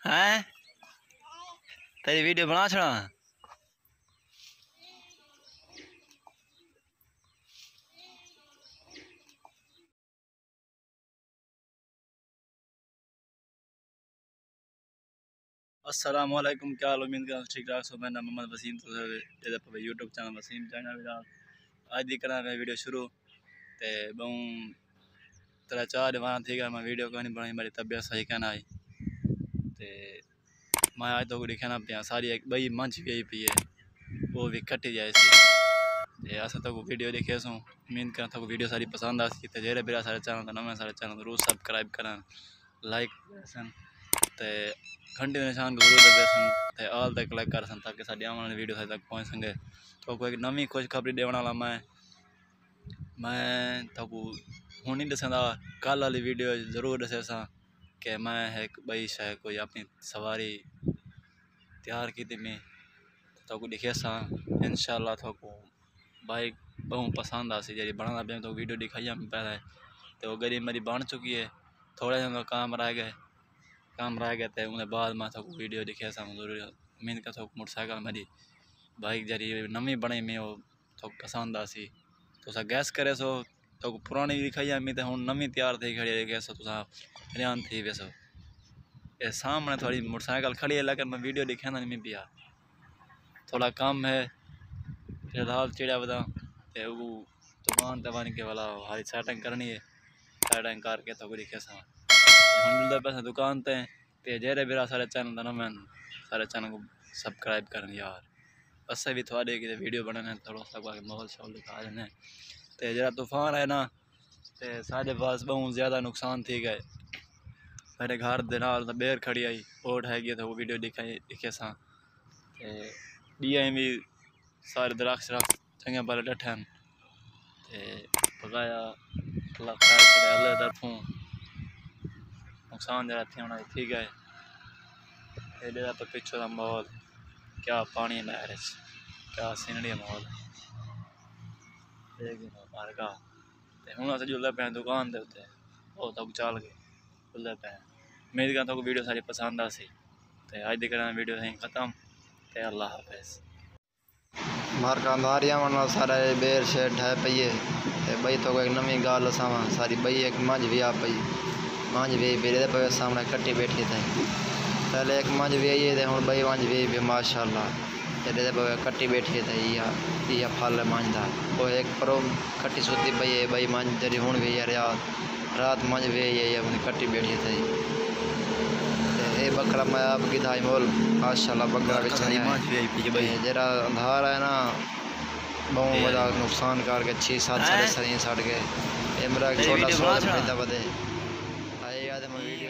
हैं तेरी वीडियो बना छड़ा। अस्सलाम वालेकुम, क्या हाल? उम्मीद कर ठीक ठाक सो। मैं नाम मोहम्मद वसीम तो यूट्यूब चैनल वसीम चैनल आज दी करा मैं वीडियो शुरू ते बहु 3-4 दिन थी गया मैं वीडियो को नहीं बनाई, मेरी तबीयत सही कहना आई ते मैं आज तो दिखाना पिया सारी एक बई मंच गई पी है वो भी कटी जाए सी अस तो वीडियो देखे सो। उम्मीद कर तो वीडियो सारी पसंद आ सी ते जेरे मेरा सारे चैनल का नवा सारे चैनल जरूर सब्सक्राइब करा, लाइक ते घंटे निशान को जरूर दबे ते ऑल तक क्लिक कर ताकि साडी आने वाली वीडियो तक पहुंच सके। तो कोई नवी खुशखबरी देने वाला मैं तो हूँ नहीं दसा, कल वाली वीडियो जरूर दसे सा कि मैं एक बई शायद कोई अपनी सवारी तैयार की थी मैं तो दिखे सा। इंशाल्लाह तो बाइक बहुत पसंद आ सी जी बनाना पे तो वीडियो दिखाई मैं पहले तो वो गरीब मेरी बन चुकी है, थोड़े दिन काम रह गए थे उन्हें बाद मैं तो वीडियो दिखे सा जरूर। उम्मीद का तो मोटरसाइकिल मेरी बाइक जरी नवी बनी मैं वो तो पसंद आ सी तो गैस करे सो तो पुरानी दिखाई मैं तो हूँ नवी तैयार थी खड़ी गैस तो हैरान थी वैसो ये सामने थोड़ी मोटरसाइकिल खड़ी है लेकिन मैं वीडियो दिखा नहीं पिया, थोड़ा कम है फिलहाल चिड़िया बता ते वो दुकान ते बन के वाला हरी सेटिंग करनी है, सेटिंग करके तो दिखे सा हम पैसा दुकान ते जेरे मेरा सारे चैनल का नाम सारे चैनल को सब्सक्राइब करन यार। असं भी थोड़े कि वीडियो बनाने थोड़ा सा माहौल शौल दिखा देने तो जरा तूफान है ना तो साढ़े पास बहुत ज़्यादा नुकसान थी गए। मेरे घर दे नाल बेर खड़ी आई ओट है गया तो वो वीडियो दिखे सा दिए भी सारे दरख्त चंगे भले डठे पकाया अल्लाह तरफों नुकसान जरा थी होना ठीक है। ये तो पिछो का माहौल क्या पानी लहर क्या सीनरी माहौल मार का हूँ अस जुल्ले पे दुकान के उत्ते वो तक चल गए जुल्ले पे। उम्मीद करता हूँ वीडियो सारी पसंद आ सी तो अज दी वीडियो सही खत्म ते अल्लाह हाफिज़। मारका मारिया मन सारा बेर शेड है पईए बई तो एक नवी गाल असावा सारी बई एक मंझ भी आ पई मंझ भी बेरे पे सामने कट्टी बैठी थी पहले एक मंझ भी आई है हूँ बई मंझ भी माशाल्लाह तेरे पे कट्टी बैठी थी या फल मंझ था वो एक परो कट्टी सुती पई है बई मंझ जरी हूँ भी यार रात मंझ भी आई है कट्टी बैठी थी ये बकरा मैं आपकी थाई मोल माशाल्लाह बकरा जरा अंधार है ना बहुत बड़ा नुकसान करके 6-7 साढ़े 7 सड़ गए। ये मेरा छोटा सा बदे आएगा तो मैं वीडियो